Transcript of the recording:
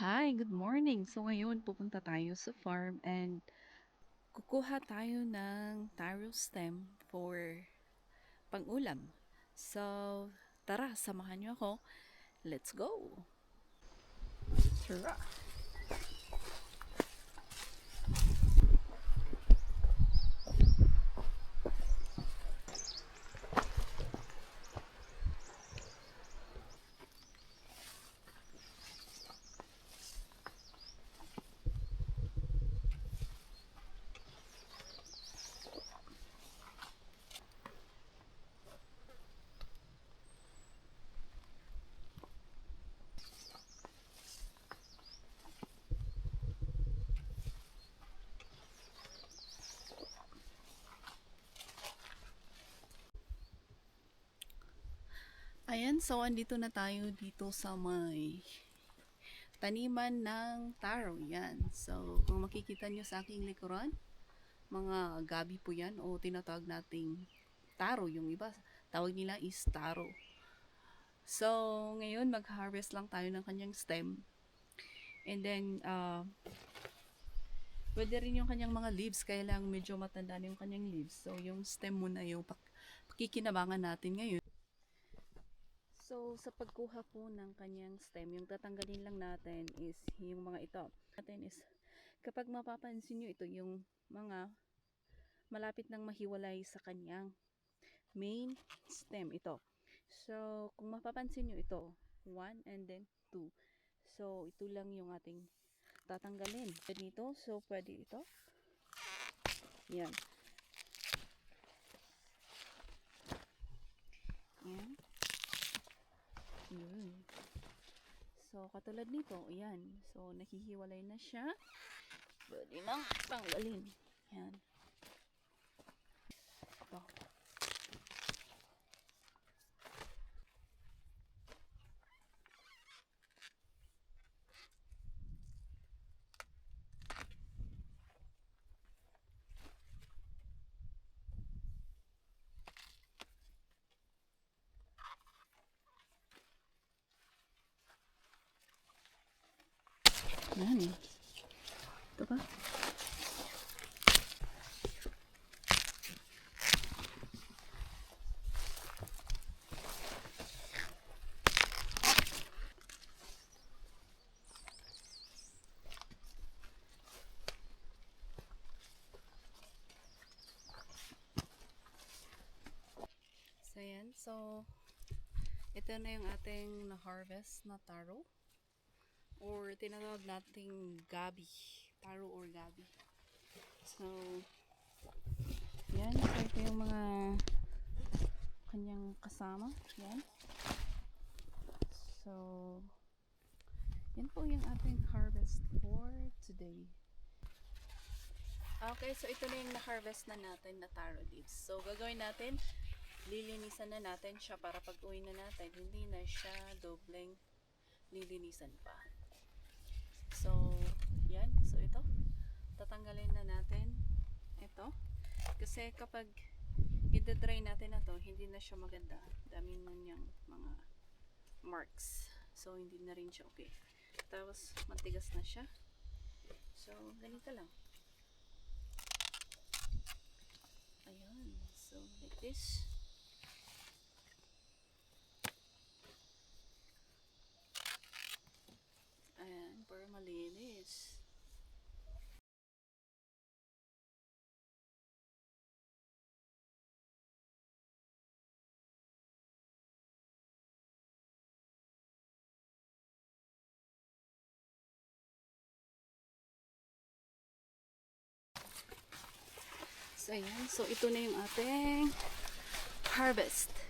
Hi, good morning. So ngayon pupunta tayo sa farm and kukuha tayo ng taro stem for pang-ulam. So tara, samahan niyo ako. Let's go! Tara! Ayan, so andito na tayo dito sa may taniman ng taro. Yan. So kung makikita nyo sa aking likuran, mga gabi po yan o tinatawag nating taro. Yung iba, tawag nila is taro. So ngayon mag-harvest lang tayo ng kanyang stem. And then, pwede rin yung kanyang mga leaves, kaya lang medyo matanda na yung kanyang leaves. So, yung stem muna yung pakikinabangan natin ngayon. So, sa pagkuha po ng kanyang stem, yung tatanggalin lang natin is yung mga ito. Natin is, kapag mapapansin nyo ito, yung mga malapit nang mahiwalay sa kanyang main stem, ito. So, kung mapapansin nyo ito, 1 and then 2. So, ito lang yung ating tatanggalin. Dito, so pwede ito. Yan. Yan. Yun. So, katulad nito, yan. So, nahihiwalay na siya. Pwede nang tanggalin. Yan. Ito. Yan. Ito ba? So, yan. So, ito na yung ating na-harvest na taro. Or tinatawag nating gabi. Taro or gabi. So, yan. So, ito yung mga kanyang kasama. Yan. So, yan po yung ating harvest for today. Okay, so ito na yung na-harvest na natin na taro leaves. So, gagawin natin, lilinisan na natin siya para pag uwi na natin, hindi na siya dobleng lilinisan pa. So, yan. So, ito. Tatanggalin na natin ito. Kasi kapag i-dry natin na to, hindi na siya maganda. Dami na niyang mga marks. So, hindi na rin siya okay. Tapos, matigas na siya. So, ganito lang. Ayan. So, like this. Ayan, para malinis. So, ayan. So, ito na yung ating harvest.